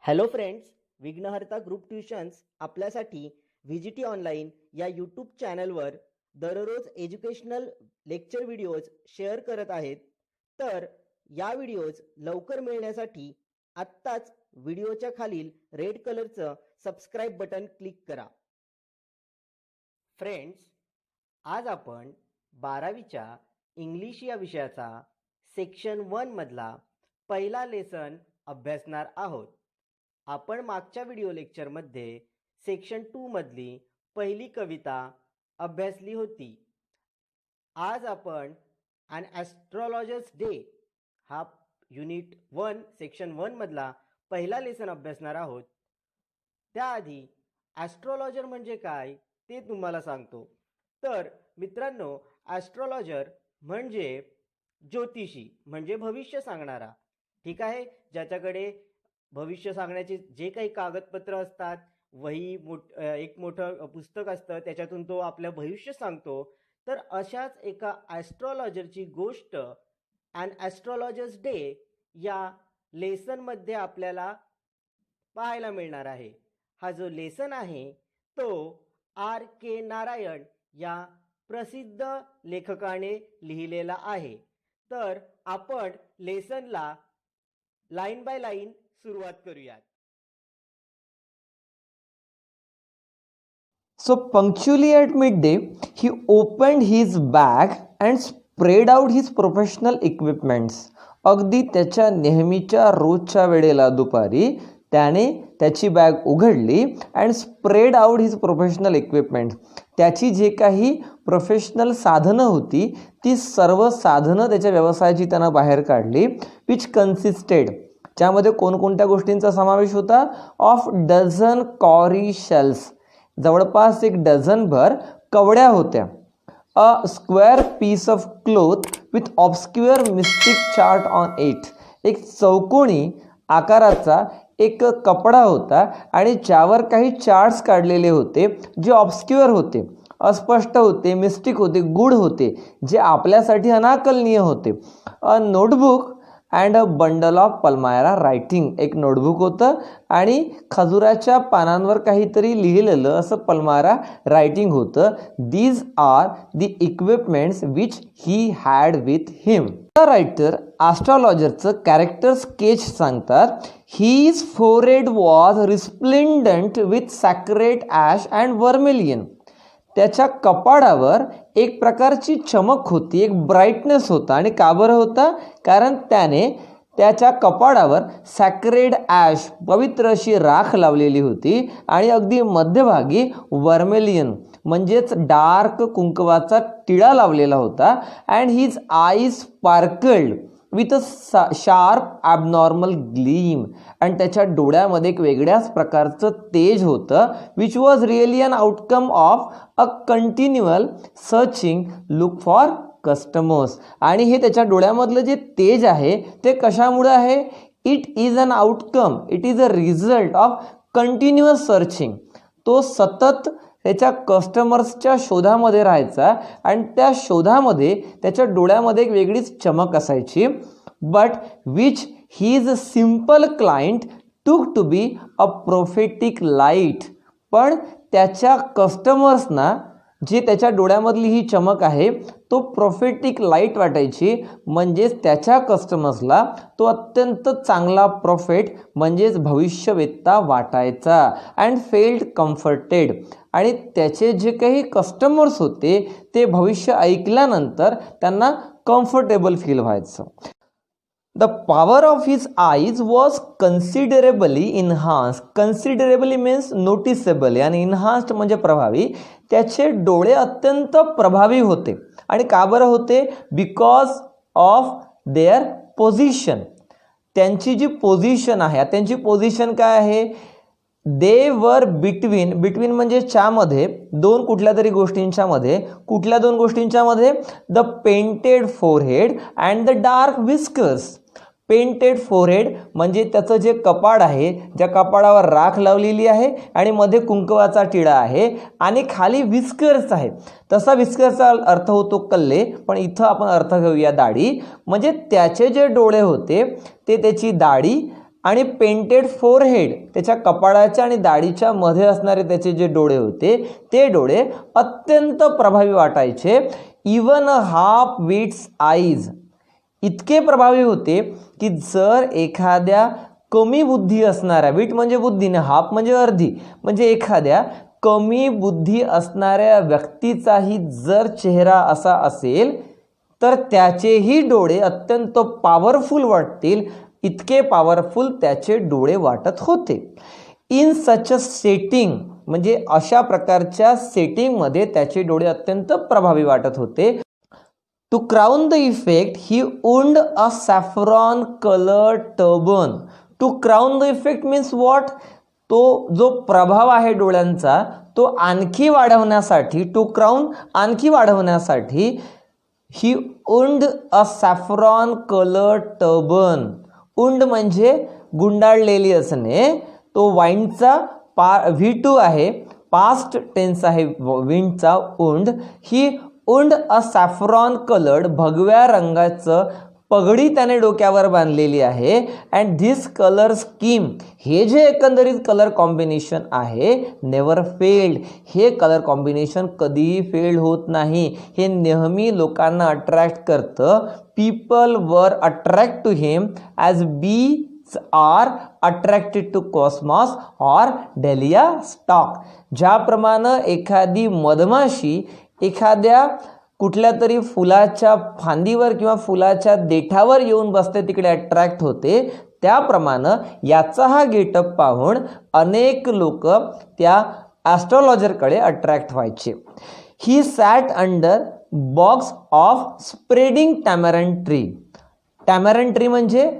Hello friends, विघ्नहर्ता group tuitions आपल्यासाठी व्हीजीटी online या यूट्यूब चॅनलवर दररोज एज्युकेशनल लेक्चर व्हिडिओज शेअर करत आहेत. तर या व्हिडिओज लवकर मिळण्यासाठी आत्ताच व्हिडिओच्या खालील रेड कलरचं सबस्क्राईब बटन क्लिक करा. फ्रेंड्स, आज आपण 12वीच्या इंग्लिश या विषयाचा सेक्शन 1 मधला पहिला लेसन अभ्यासणार आहोत. आपण मागच्या व्हिडिओ लेक्चरमध्ये सेक्शन 2 मधली पहिली कविता अभ्यासली होती. आज आपण ॲन ॲस्ट्रॉलॉजर्स डे हा युनिट 1 सेक्शन 1 मधला पहिला लेसन अभ्यासणार आहोत. त्याआधी ॲस्ट्रॉलॉजर म्हणजे काय ते तुम्हाला सांगतो. तर मित्रांनो, ॲस्ट्रॉलॉजर म्हणजे ज्योतिषी, म्हणजे भविष्य सांगणारा. ठीक आहे, ज्याच्याकडे भविष्य सांगण्याचे जे काही कागदपत्र असतात, वही एक मोठं पुस्तक असतं, त्याच्यातून तो आपलं भविष्य सांगतो. तर अशाच एका ॲस्ट्रॉलॉजरची गोष्ट ॲन ॲस्ट्रॉलॉजर्स डे या लेसनमध्ये आपल्याला पाहायला मिळणार आहे. हा जो लेसन आहे तो R.K. नारायण या प्रसिद्ध लेखकाने लिहिलेला आहे. तर आपण लेसनला लाईन बाय लाईन सुरुवात करूयात. So punctually at midday, he opened his bag and spread out his professional equipments. अगदी त्याच्या नेहमीच्या रोजच्या वेळेला दुपारी त्याने त्याची बॅग उघडली and spread out his professional equipments. त्याची जे काही प्रोफेशनल साधनं होती ती सर्व साधनं त्याच्या व्यवसायाची त्यानं बाहेर काढली. विच कन्सिस्टेड, ज्यामध्ये कोणकोणत्या गोष्टींचा समावेश होता? ऑफ डझन कॉरी शेल्स, जवळपास 1 डझनभर कवड्या होत्या. A square piece of cloth with obscure mystic chart on it, एक चौकोनी आकाराचा एक कपडा होता आणि ज्यावर काही चार्ट्स काढलेले होते जे ऑब्स्क्युअर होते, अस्पष्ट होते, मिस्टिक होते, गूढ होते, जे आपल्यासाठी अनाकलनीय होते. A notebook and a bundle of palmyra writing, एक नोटबुक होतं आणि खजुराच्या पानांवर काहीतरी लिहिलेलं असं पल्मायरा रायटिंग होतं. These are the equipments which he had with him. The writer ॲस्ट्रॉलॉजरचं कॅरेक्टर स्केच सांगतात. His forehead was resplendent with sacred ash and vermilion. त्याच्या कपाळावर एक प्रकारची चमक होती, एक ब्राईटनेस होता. आणि का बरं होता? कारण त्याने त्याच्या कपाळावर सॅक्रेड ॲश, पवित्र अशी राख लावलेली होती आणि अगदी मध्यभागी वर्मेलियन म्हणजेच डार्क कुंकवाचा टिळा लावलेला होता. And his eyes sparkled with a sharp abnormal gleam, आणि त्याच्या डोळ्यामध्ये एक वेगळ्याच प्रकारचं तेज होतं. Which was really an outcome of a continual searching look for customers. आणि हे त्याच्या डोळ्यामधलं जे तेज आहे ते कशामुळे आहे? It is an outcome, it is a result of continuous searching. तो सतत त्याच्या कस्टमर्सच्या शोधामध्ये राहायचा आणि त्या शोधामध्ये त्याच्या डोळ्यामध्ये एक वेगळीच चमक असायची. But which his simple client took to be a prophetic light. पण त्याच्या कस्टमर्सना जे त्याच्या डोळ्यामधली ही चमक आहे तो प्रोफेटिक लाईट वाटायची. म्हणजेच त्याच्या कस्टमर्सला तो अत्यंत चांगला प्रोफेट म्हणजेच भविष्यवेत्ता वाटायचा. अँड फेल्ड कम्फर्टेड, आणि त्याचे जे काही कस्टमर्स होते ते भविष्य ऐकल्यानंतर त्यांना कम्फर्टेबल फील व्हायचं. The power of his eyes was considerably enhanced. Considerably means noticeably आणि enhanced म्हणजे प्रभावी. त्याचे डोळे अत्यंत प्रभावी होते. आणि का बरं होते? Because of their position. त्यांची जी पोझिशन आहे, त्यांची पोझिशन काय आहे? दे वर बिटवीन म्हणजे च्यामध्ये, दोन कुठल्या तरी गोष्टींच्या मध्ये. कुठल्या दोन गोष्टींच्या मध्ये? The painted forehead and the dark whiskers. Painted forehead म्हणजे त्याचं जे कपाळ आहे, ज्या कपाळावर राख लावलेली आहे आणि मध्ये कुंकवाचा टिळा आहे आणि खाली विस्कर्स आहे. तसा विस्कर्सचा अर्थ होतो कल्ले, पण इथं आपण अर्थ घेऊया दाढी. म्हणजे त्याचे जे डोळे होते ते त्याची दाढी आणि पेंटेड फोरहेड, त्याच्या कपाळाच्या आणि दाढीच्या मध्ये असणारे त्याचे जे डोळे होते ते डोळे अत्यंत प्रभावी वाटायचे. इवन हाफ विट्स आईज, इतके प्रभावी होते की जर एखाद्या कमी बुद्धी असणाऱ्या, विट म्हणजे बुद्धीने, हाफ म्हणजे अर्धी, म्हणजे एखाद्या कमी बुद्धी असणाऱ्या व्यक्तीचाही जर चेहरा असा असेल तर त्याचेही डोळे अत्यंत पॉवरफुल वाटतील, इतके पॉवरफुल त्याचे डोळे वाटत होते. इन सच अ सेटिंग, म्हणजे अशा प्रकारच्या सेटिंगमध्ये त्याचे डोळे अत्यंत प्रभावी वाटत होते. To crown the effect he owned a saffron colour turban. To crown the effect means what? तो जो प्रभाव आहे डोळ्यांचा तो आणखी वाढवण्यासाठी, टू क्राउन आणखी वाढवण्यासाठी, he owned a saffron colour turban. Wound म्हणजे गुंडाळलेली असणे. तो वाईनचा V2 आहे, पास्ट टेन्स आहे विंडचा उंड. ही उंड अ सॅफ्रॉन कलर्ड, भगव्या रंगाचं पगडी त्याने डोक्यावर बांधलेली आहे. अँड धिस कलर स्कीम, हे जे एकंदरीत कलर कॉम्बिनेशन आहे, नेवर फेल्ड. हे कलर कॉम्बिनेशन कधीही फेल होत नाही. हे नेहमी लोकांना अट्रॅक्ट करतं. People were attract to him as bees are attracted to cosmos or dahlia stalk. ज्याप्रमाणे एखादी मधमाशी एखाद्या कुठल्या तरी फुलाच्या फांदीवर किंवा फुलाच्या देठावर येऊन बसते, तिकडे अट्रॅक्ट होते, त्याप्रमाणे याचा हा गेटअप पाहून अनेक लोक त्या ॲस्ट्रॉलॉजरकडे अट्रॅक्ट व्हायचे. He sat under boughs of spreading tamarind tree. Tamarind tree म्हणजे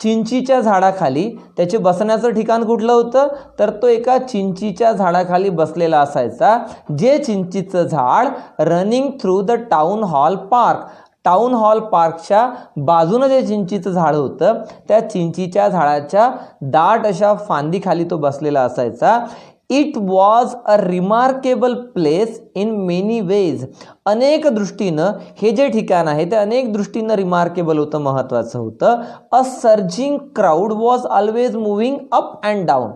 चिंचीच्या झाडाखाली. त्याचे बसण्याचं ठिकाण कुठलं होतं तर तो एका चिंचीच्या झाडाखाली बसलेला असायचा. जे चिंचीचं झाड running through the town hall park, town hall पार्कच्या बाजूनं जे चिंचीचं झाड होतं त्या चिंचीच्या झाडाच्या दाट अशा फांदीखाली तो बसलेला असायचा. It was a remarkable place in many veg. अनेक दृष्टीनं हे जे ठिकाण आहे ते अनेक दृष्टीनं रिमार्केबल होतं, महत्त्वाचं होतं. A surging crowd was always moving up and down.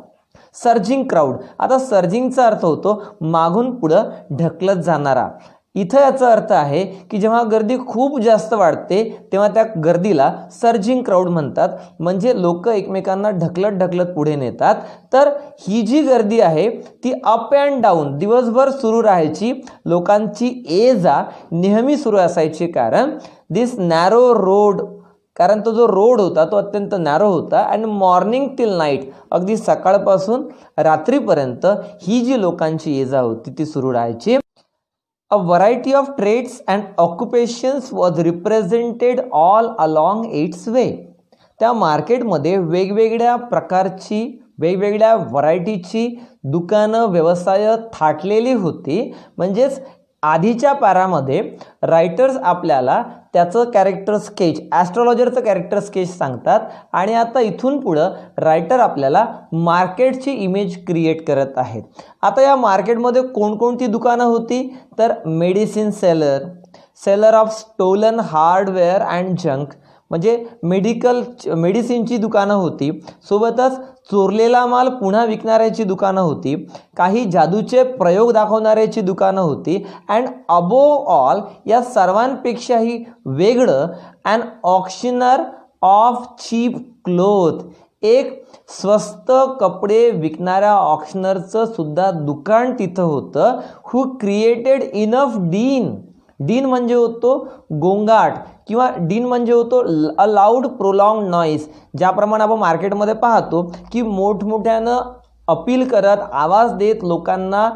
Surging crowd, आता सर्जिंगचा अर्थ होतो मागून पुढं ढकलत जाणारा. इथं याचा अर्थ आहे की जेव्हा गर्दी खूप जास्त वाढते तेव्हा त्या गर्दीला सर्जिंग क्राऊड म्हणतात, म्हणजे लोक एकमेकांना ढकलत ढकलत पुढे नेतात. तर ही जी गर्दी आहे ती अप अँड डाऊन दिवसभर सुरू राहायची. लोकांची ये जा नेहमी सुरू असायची. कारण दिस नॅरो रोड, कारण तो जो रोड होता तो अत्यंत नॅरो होता. अँड मॉर्निंग टिल नाईट, अगदी सकाळपासून रात्रीपर्यंत ही जी लोकांची ये जा होती ती सुरू राहायची. A variety of trades and occupations was represented all along its way. त्या मार्केटमध्ये वेगवेगळ्या प्रकारची, वेगवेगळ्या व्हरायटीची दुकानं, व्यवसाय थाटलेली होती. म्हणजेच आधीच्या पॅरामध्ये रायटर्स आपल्याला त्याचं कॅरेक्टर स्केच, ॲस्ट्रॉलॉजरचं कॅरेक्टर स्केच सांगतात आणि आता इथून पुढं रायटर आपल्याला मार्केटची इमेज क्रिएट करत आहेत. आता या मार्केटमध्ये कोणकोणती दुकानं होती तर medicine seller, seller of stolen hardware and junk, म्हणजे मेडिसिनची दुकानं होती. सोबतच चोरलेला माल पुन्हा विकणाऱ्याची दुकानं होती. काही जादूचे प्रयोग दाखवणाऱ्याची दुकानं होती. अँड अबोव ऑल, या सर्वांपेक्षाही वेगळं, and auctioneer of cheap cloth, एक स्वस्त कपडे विकणाऱ्या ऑक्शनरचं सुद्धा दुकान तिथं होतं. Who created enough din, din म्हणजे होतो गोंगाट किंवा डीन म्हणजे होतो अ लाऊड प्रोलॉंग नॉईस. ज्याप्रमाणे आपण मार्केटमध्ये पाहतो की मोठमोठ्यानं अपील करत, आवाज देत लोकांना,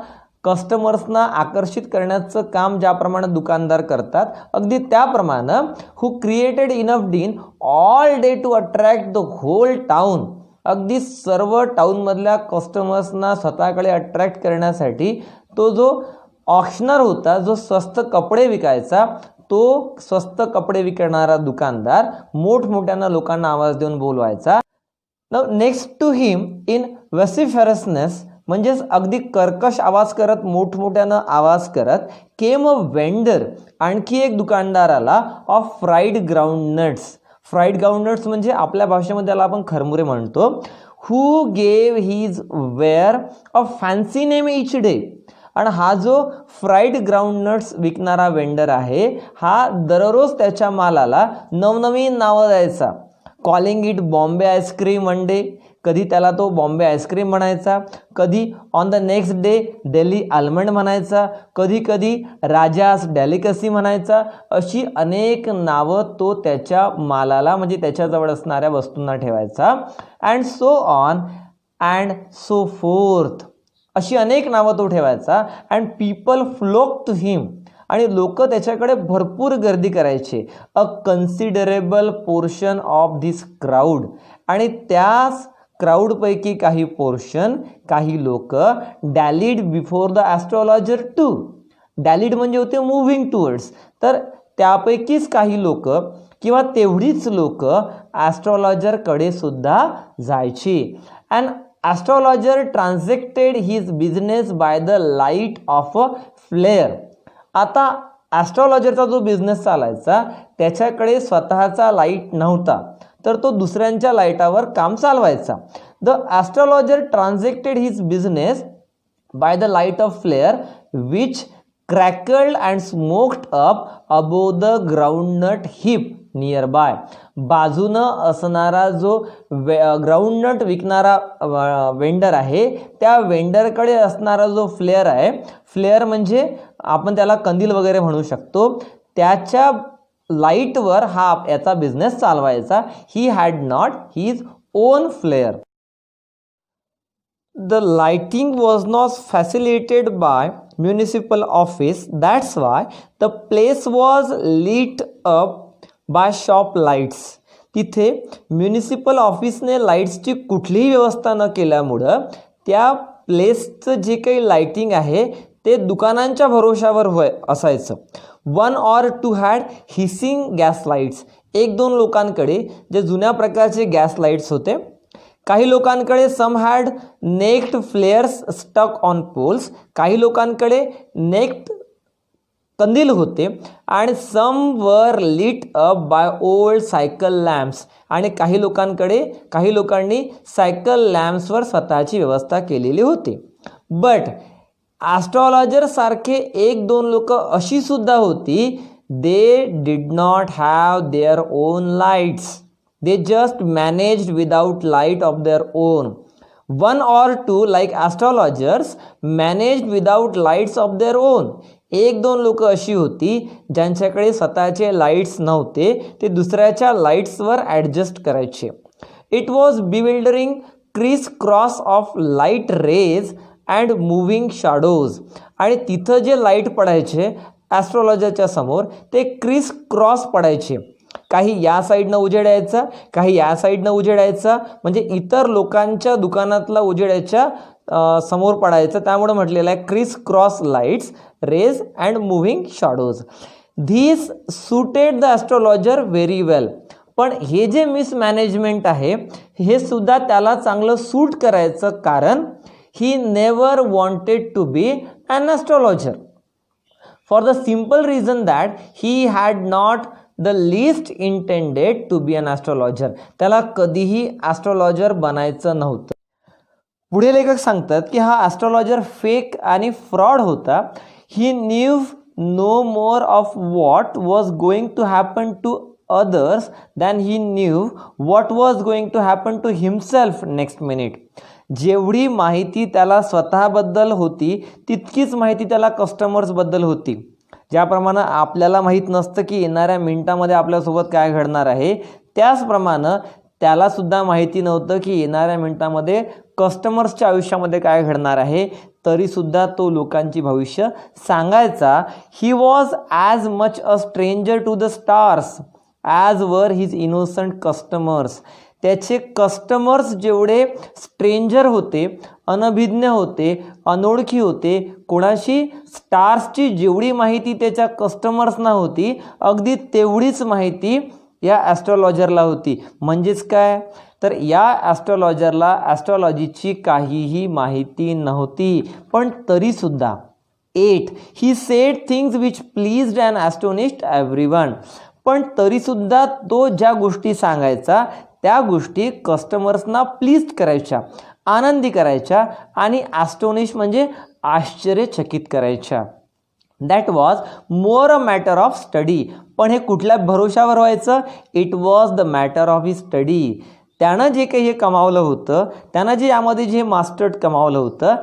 कस्टमर्सना आकर्षित करण्याचं काम ज्याप्रमाणे दुकानदार करतात, अगदी त्याप्रमाणे who created enough din all day to attract the whole town. अगदी सर्व टाउनमधल्या कस्टमर्सना स्वतःकडे अट्रॅक्ट करण्यासाठी तो जो ऑक्शनर होता, जो स्वस्त कपडे विकायचा, तो स्वस्त कपडे विकणारा दुकानदार मोठमोठ्यानं लोकांना आवाज देऊन बोलवायचा. नेक्स्ट टू हिम इन वेसिफरसनेस, म्हणजेच अगदी कर्कश आवाज करत, मोठमोठ्यानं आवाज करत, केम अ वेंडर, आणखी एक दुकानदार आला, of fried ground nuts. Fried groundnuts म्हणजे आपल्या भाषेमध्ये त्याला आपण खरमुरे म्हणतो. हू गेव हिज वेअर अ फॅन्सी नेम इच डे. आणि हा जो फ्राईड ग्राउंडनट्स विकणारा वेंडर आहे हा दररोज त्याच्या मालाला नवनवीन नावं द्यायचा. Calling it Bombay ice cream one day, कधी त्याला तो बॉम्बे आईस्क्रीम म्हणायचा, कधी on the next day Delhi almond म्हणायचा, कधी कधी राजास डेलिकसी म्हणायचा. अशी अनेक नावं तो त्याच्या मालाला म्हणजे त्याच्याजवळ असणाऱ्या वस्तूंना ठेवायचा. And so on and so forth, अशी अनेक नावं तो ठेवायचा. And people flock to him, आणि लोक त्याच्याकडे भरपूर गर्दी करायचे. A considerable portion of this crowd, आणि त्याच क्राऊडपैकी काही पोर्शन, काही लोक dallied before the astrologer too. Dallied म्हणजे होते मूव्हिंग टुवर्ड्स, तर त्यापैकीच काही लोक किंवा तेवढीच लोक ॲस्ट्रॉलॉजरकडे सुद्धा जायची. And astrologer transacted his business by the light of a flare. आता ॲस्ट्रॉलॉजरचा जो बिझनेस चालायचा त्याच्याकडे स्वतःचा लाईट नव्हता, तर तो दुसऱ्यांच्या लाईटावर काम चालवायचा. The astrologer transacted his business by the light of flare which crackled and smoked up above the groundnut heap nearby. बाजूनं असणारा जो ग्राउंडनट विकणारा वेंडर आहे त्या वेंडरकडे असणारा जो फ्लेअर आहे, फ्लेअर म्हणजे आपण त्याला कंदील वगैरे म्हणू शकतो, त्याच्या लाईटवर हा याचा बिझनेस चालवायचा. He had not his own flare. The lighting was not facilitated by municipal office, that's why the place was lit up by shop lights. तिथे म्युनिसिपल ऑफिसने लाईट्सची कुठलीही व्यवस्था न केल्यामुळं त्या प्लेसचं जे काही लाईटिंग आहे ते दुकानांच्या भरोशावर असायचं. One or two had hissing gas lights. एक दोन लोकांकडे जे जुन्या प्रकारचे गॅस लाईट्स होते. काही लोकांकडे some had naked flares stuck on poles. काही लोकांकडे नेक्ड कंदील होते. आणि some were lit up by old cycle lamps. आणि काही लोकांनी सायकल लॅम्प्सवर स्वतःची व्यवस्था केलेली होती. बट ॲस्ट्रॉलॉजर सारखे एक दोन लोक अशी सुद्धा होती, they did not have their own lights. They just managed without light of their own. One or two like astrologers managed without lights of their own. एक दोन लोक अशी होती ज्यांच्याकडे स्वतःचे लाईट्स नव्हते, ते दुसऱ्याच्या लाईट्सवर ॲडजस्ट करायचे. It was bewildering criss cross of light rays and moving shadows. आणि तिथं जे लाईट पडायचे ॲस्ट्रॉलॉजरच्या समोर ते क्रिस क्रॉस पडायचे. काही या साईडनं उजेड यायचा, काही या साईडनं उजेड यायचा, म्हणजे इतर लोकांच्या दुकानातला उजेड याच्या समोर पडायचं. त्यामुळे म्हटलेलं आहे criss cross lights rays and moving shadows. This suited the astrologer very well. पण हे जे मिसमॅनेजमेंट आहे हे सुद्धा त्याला चांगलं सूट करायचं, कारण he never wanted to be an astrologer for the simple reason that he had not the least intended to be an astrologer. त्याला कधीही ॲस्ट्रॉलॉजर बनायचं नव्हतं. पुढे लेखक सांगतात की हा ॲस्ट्रॉलॉजर फेक आणि फ्रॉड होता. he knew no more of what was going to happen to others than he knew what was going to happen to himself next minute. जेवढी माहिती त्याला स्वतःबद्दल होती तितकीच माहिती त्याला कस्टमर्सबद्दल होती. ज्याप्रमाणे आपल्याला माहीत नसतं की येणाऱ्या मिनिटामध्ये आपल्यासोबत काय घडणार आहे, त्याचप्रमाणे त्यालासुद्धा माहिती नव्हतं की येणाऱ्या मिनिटामध्ये कस्टमर्सच्या आयुष्यामध्ये काय घडणार आहे, तरीसुद्धा तो लोकांची भविष्य सांगायचा. He was as much a stranger to the stars as were his innocent customers. त्याचे कस्टमर्स जेवढे स्ट्रेंजर होते, अनभिज्ञ होते, अनोळखी होते, कोणाशी स्टार्सची जेवढी माहिती त्याच्या कस्टमर्सना होती अगदी तेवढीच माहिती या ॲस्ट्रॉलॉजरला होती. म्हणजेच काय, तर या ॲस्ट्रॉलॉजरला ॲस्ट्रॉलॉजीची काहीही माहिती नव्हती. पण तरीसुद्धा 8 he said things which pleased and astonished everyone. पण तरीसुद्धा तो ज्या गोष्टी सांगायचा त्या गोष्टी कस्टमर्सना प्लीज करायच्या, आनंदी करायच्या आणि ॲस्टोनिश म्हणजे आश्चर्यचकित करायच्या. That was more a matter of study. पण हे कुठल्या भरोशावर व्हायचं? It was the matter of his study. त्यानं जे काही हे कमावलं होतं, त्यानं जे यामध्ये जे मास्टर्ड कमावलं होतं,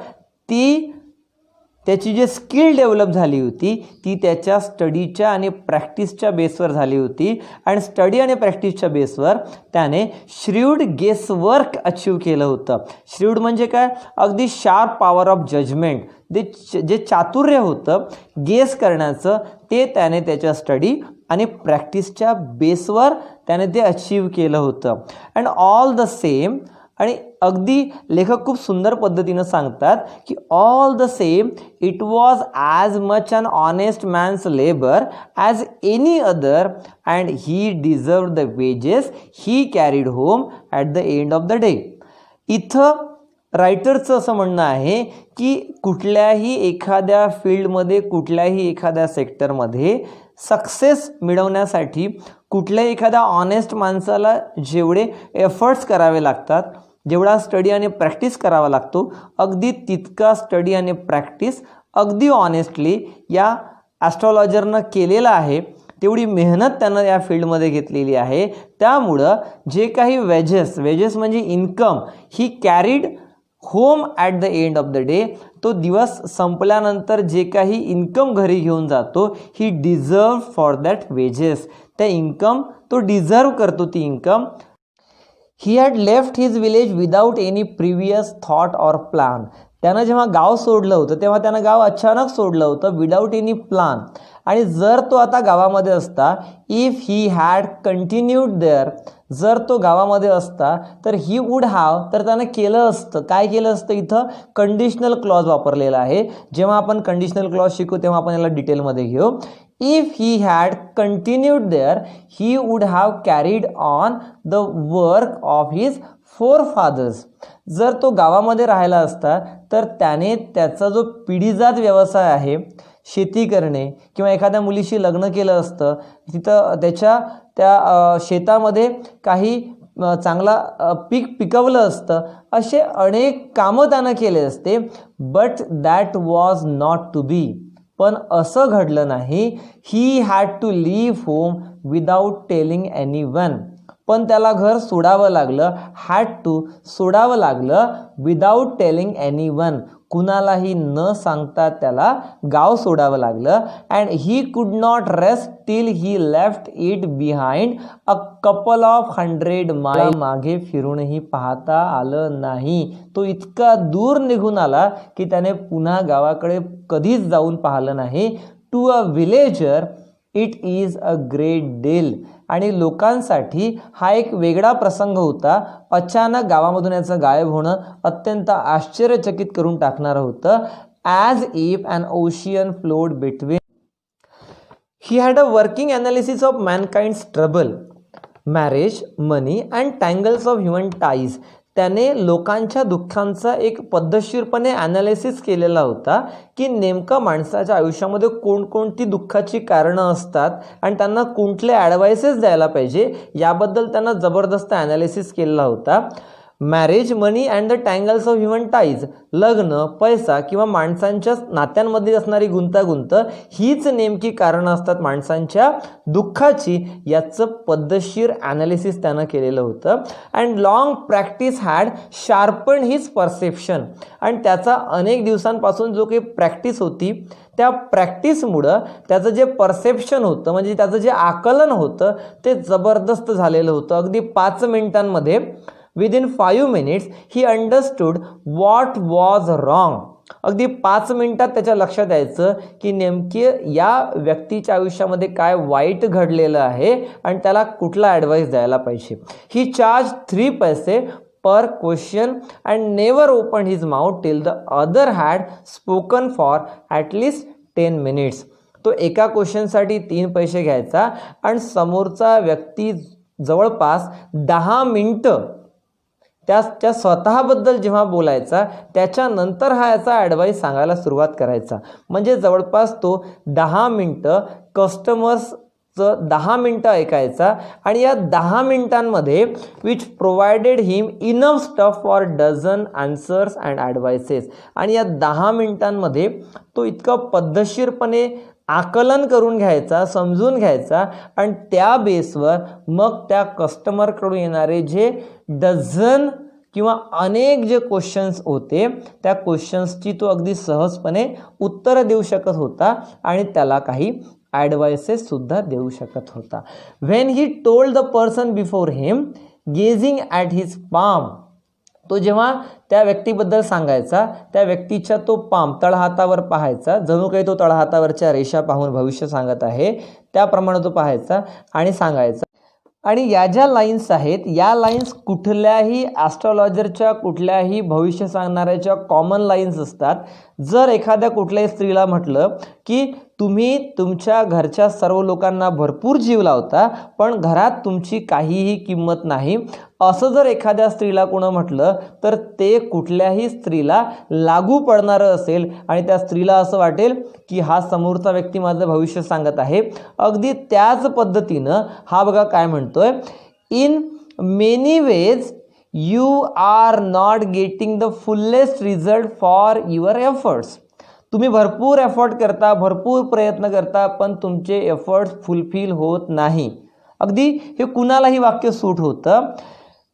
त्याची जे स्किल डेव्हलप झाली होती ती त्याच्या स्टडीच्या आणि प्रॅक्टिसच्या बेसवर झाली होती. आणि स्टडी आणि प्रॅक्टिसच्या बेसवर त्याने श्रीवड गेसवर्क अचीव केलं होतं. श्रीवड म्हणजे काय? अगदी शार्प पॉवर ऑफ जजमेंट, जे चातुर्य होतं गेस करण्याचं, ते त्याने त्याच्या स्टडी आणि प्रॅक्टिसच्या बेसवर त्याने ते अचीव केलं होतं. अँड ऑल द सेम, आणि अगदी लेखक खूप सुंदर पद्धतीनं सांगतात की all the same it was as much an honest man's labour as any other and he deserve the wages he carried home at the end of the day. इथं रायटरचं असं म्हणणं आहे की कुठल्याही एखाद्या फील्डमध्ये, कुठल्याही एखाद्या सेक्टरमध्ये सक्सेस मिळवण्यासाठी कुठल्याही एखाद्या ऑनेस्ट माणसाला जेवढे एफर्ट्स करावे लागतात, जेवढा स्टडी आणि प्रॅक्टिस करावा लागतो, अगदी तितका स्टडी आणि प्रॅक्टिस अगदी ऑनेस्टली या ॲस्ट्रॉलॉजरनं केलेला आहे. तेवढी मेहनत त्यानं या फील्डमध्ये घेतलेली आहे. त्यामुळं जे काही वेजेस म्हणजे income he carried home at the end of the day, तो दिवस संपल्यानंतर जे काही इन्कम घरी घेऊन जातो, ही डिझर्व फॉर दॅट वेजेस. त्या इन्कम तो डिझर्व करतो ती income. He had left his village without any previous thought or plan. त्यानं जेव्हा गाव सोडलं होतं तेव्हा त्यानं गाव अचानक सोडलं होतं, विदाऊट एनी प्लॅन. आणि जर तो आता गावामध्ये असता, if he had continued there, जर तो गावामध्ये असता तर ही वूड हॅव, तर त्यानं केलं असतं. काय केलं असतं? इथं कंडिशनल क्लॉज वापरलेला आहे. जेव्हा आपण कंडिशनल क्लॉज शिकू तेव्हा आपण याला डिटेलमध्ये घेऊ. If he had continued there he would have carried on the work of his forefathers. जर तो गावामध्ये राहिला असता तर त्याने त्याचा जो पिढीजात व्यवसाय आहे, शेती करणे, किंवा एखाद्या मुलीशी लग्न केलं असतं, तिथं त्या शेतामध्ये काही चांगला पीक पिकवलं असतं, असे अनेक कामं त्यानं केले असते. But that was not to be. पण असं घडलं नाही. He had to leave home without telling anyone. पण त्याला घर सोडावं लागलं. हॅड टू, सोडावं लागलं. विदाऊट टेलिंग एनी वन, कुणालाही न सांगता त्याला गाव सोडावं लागलं. And he could not rest till he left it behind a couple of 100 माइल. मागे फिरूनही पाहता आलं नाही. तो इतका दूर निघून आला की त्याने पुन्हा गावाकडे कधीच जाऊन पाहिलं नाही. To a villager it is a great deal. आणि लोकांसाठी हा एक वेगळा प्रसंग होता. अचानक गावामधून याचं गायब होणं अत्यंत आश्चर्यचकित करून टाकणारं होतं. As if an ocean flowed between. He had a working analysis of mankind's trouble, marriage, money and tangles of human ties. त्याने लोकांच्या दुःखांचा एक पद्धतशीरपणे ॲनालिसिस केलेला होता की नेमकं माणसाच्या आयुष्यामध्ये कोणकोणती दुःखाची कारणं असतात आणि त्यांना कुठले ॲडवाइसेस द्यायला पाहिजे, याबद्दल त्यांना जबरदस्त ॲनालिसिस केलेला होता. Marriage, money and the tangles of human ties, लग्न, पैसा किंवा माणसांच्या नात्यांमध्ये असणारी गुंतागुंत, हीच नेमकी कारणं असतात माणसांच्या दुःखाची, याचं पद्धतशीर ॲनालिसिस त्यानं केलेलं होतं. And long practice had sharpen his perception. आणि त्याचा अनेक दिवसांपासून जो काही प्रॅक्टिस होती, त्या प्रॅक्टिसमुळं त्याचं जे परसेप्शन होतं, म्हणजे त्याचं जे आकलन होतं, ते जबरदस्त झालेलं होतं. अगदी 5 मिनिटांमध्ये, within 5 minutes he understood what was wrong. अगदी 5 मिनिटात त्याच्या लक्षात यायचं की नेमके या व्यक्तीच्या आयुष्यामध्ये काय वाईट घडलेलं आहे आणि त्याला कुठला ॲडवाईस द्यायला पाहिजे. ही चार्ज 3 पैसे per question and never open his mouth till the other had spoken for at least 10 minutes. तो एका क्वेश्चनसाठी 3 पैसे घ्यायचा आणि समोरचा व्यक्ती जवळपास 10 मिनिटं त्या स्वतःबद्दल जेव्हा बोलायचा, त्याच्यानंतर हा याचा ॲडवाईस सांगायला सुरुवात करायचा. म्हणजे जवळपास तो 10 मिनिटं कस्टमर्स 10 मिनटं ऐकायचा आणि या 10 मिनिटांमध्ये which provided him enough stuff for dozen answers and advices. आणि या 10 मिनिटांमध्ये तो इतका पद्धतशीरपणे आकलन करून घ्यायचा, समजून घ्यायचा आणि त्या बेसवर मग त्या कस्टमरकडून येणारे जे डझन किंवा अनेक जे क्वेश्चन्स होते त्या क्वेश्चन्सची तो अगदी सहजपणे उत्तरं देऊ शकत होता आणि त्याला काही ॲडवाइसेस सुद्धा देऊ शकत होता. When he told the person before him gazing at his palm, तो जेव्हा त्या व्यक्तीबद्दल सांगायचा त्या व्यक्तीच्या तो पाम तळहातावर पाहायचा, जणू काही तो तळहातावरच्या रेषा पाहून भविष्य सांगत आहे त्याप्रमाणे तो पाहायचा आणि सांगायचा. आणि या ज्या लाईन्स आहेत या लाईन्स कुठल्याही ॲस्ट्रॉलॉजरच्या कुठल्याही भविष्य सांगणाऱ्याच्या कॉमन लाईन्स असतात. जर एखाद्या कुठल्याही स्त्रीला म्हटलं की तुम्ही तुमच्या घरच्या सर्व लोकांना भरपूर जीव लावता पण घरात तुमची काहीही किंमत नाही, असं जर एखाद्या स्त्रीला कोण म्हटलं तर ते कुठल्याही स्त्रीला लागू पडणारं असेल आणि त्या स्त्रीला असं वाटेल की हा समोरचा व्यक्ती माझं भविष्य सांगत आहे. अगदी त्याच पद्धतीनं हा बघा काय म्हणतोय, in many ways you are not getting the fullest result for your efforts. तुम्ही भरपूर एफर्ट करता, भरपूर प्रयत्न करता पण तुमचे एफर्ट्स फुलफिल होत नाही. अगदी हे कुणालाही वाक्य सूट होतं.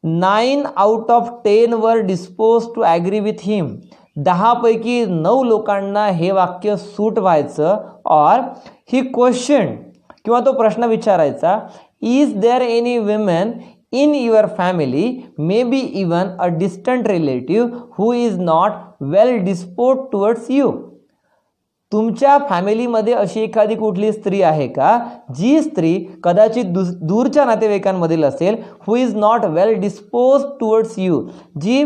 9 आउट ऑफ 10 वर डिस्पोज टू ॲग्री विथ हिम. 10 पैकी 9 लोकांना हे वाक्य सूट व्हायचं. ऑर ही क्वेश्चन किंवा तो प्रश्न विचारायचा, is there any women in your family, maybe even a distant relative, who is not well disposed towards you. तुमच्या फॅमिलीमध्ये अशी एखादी कुठली स्त्री आहे का जी स्त्री कदाचित दूरच्या नातेवाईकांमधील असेल, who is not well disposed towards you, जी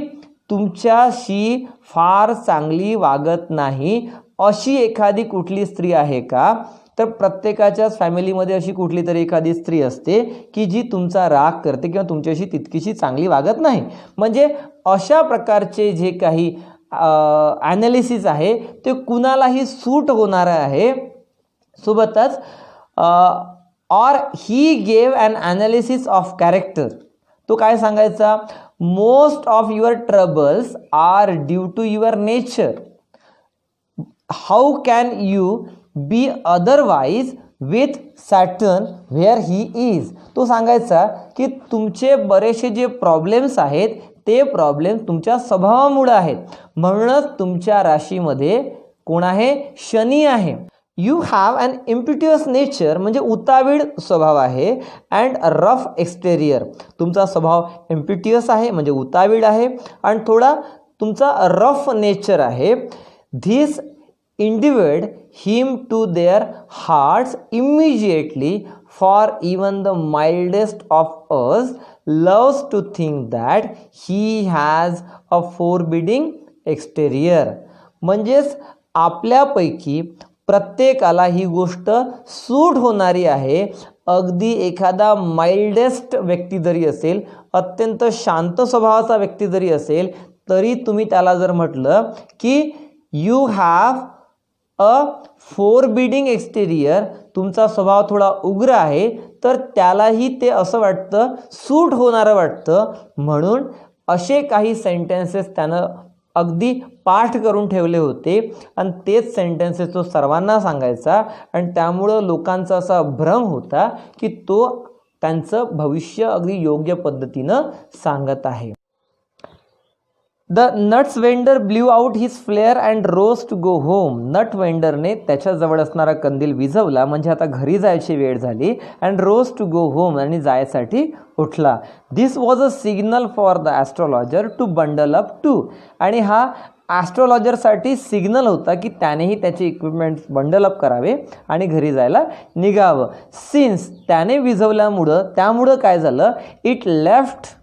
तुमच्याशी फार चांगली वागत नाही, अशी एखादी कुठली स्त्री आहे का? तर प्रत्येकाच्याच फॅमिलीमध्ये अशी कुठली तरी एखादी स्त्री असते की जी तुमचा राग करते किंवा तुमच्याशी तितकीशी चांगली वागत नाही. म्हणजे अशा प्रकारचे जे काही ॲनालिसिस आहे ते कुणालाही सूट होणार आहे. सोबतच or he gave an analysis of character. तो काय सांगायचा, most of your troubles are due to your nature. How can you be otherwise with Saturn where he is. तो सांगायचा की तुमचे बरेचसे जे प्रॉब्लेम्स आहेत ते प्रॉब्लेम तुमच्या स्वभावामुळे आहेत, म्हणूनच तुमच्या राशीमध्ये कोण आहे, शनी आहे. यू हॅव ॲन इम्पिट्युअस नेचर, म्हणजे उतावीळ स्वभाव आहे. अँड रफ एक्सटेरियर, तुमचा स्वभाव इम्पिट्युअस आहे म्हणजे उतावीळ आहे आणि थोडा तुमचा रफ नेचर आहे. This individual him to their hearts immediately, for even the mildest of us loves to think that he has a forbidding exterior. म्हणजेच आपल्यापैकी प्रत्येकाला ही गोष्ट सूट होणारी आहे. अगदी एखादा माइल्डेस्ट व्यक्ती जरी असेल, अत्यंत शांत स्वभावाचा व्यक्ती जरी असेल, तरी तुम्ही त्याला जर म्हटलं की यू हॅव अ फोरबिडिंग एक्सटेरियर, तुमचा स्वभाव थोडा उग्र आहे, तर त्यालाही ते असं वाटतं, सूट होणारं वाटतं. म्हणून असे काही सेंटेन्सेस त्यानं अगदी पाठ करून ठेवले होते आणि तेच सेंटेन्सेस तो सर्वांना सांगायचा आणि त्यामुळं लोकांचा असा भ्रम होता की तो त्यांचं भविष्य अगदी योग्य पद्धतीनं सांगत आहे. The nuts vendor blew out his flare and rose to go home. Nut वेंडरने त्याच्याजवळ असणारा कंदील विझवला म्हणजे आता घरी जायची वेळ झाली. And rose to go home, आणि जायसाठी उठला. This was a signal for the astrologer to bundle up too. आणि हा ॲस्ट्रॉलॉजरसाठी सिग्नल होता की त्यानेही त्याचे इक्विपमेंट्स बंडल अप करावे आणि घरी जायला निघावं. सिन्स त्याने विझवल्यामुळं त्यामुळं काय झालं, it left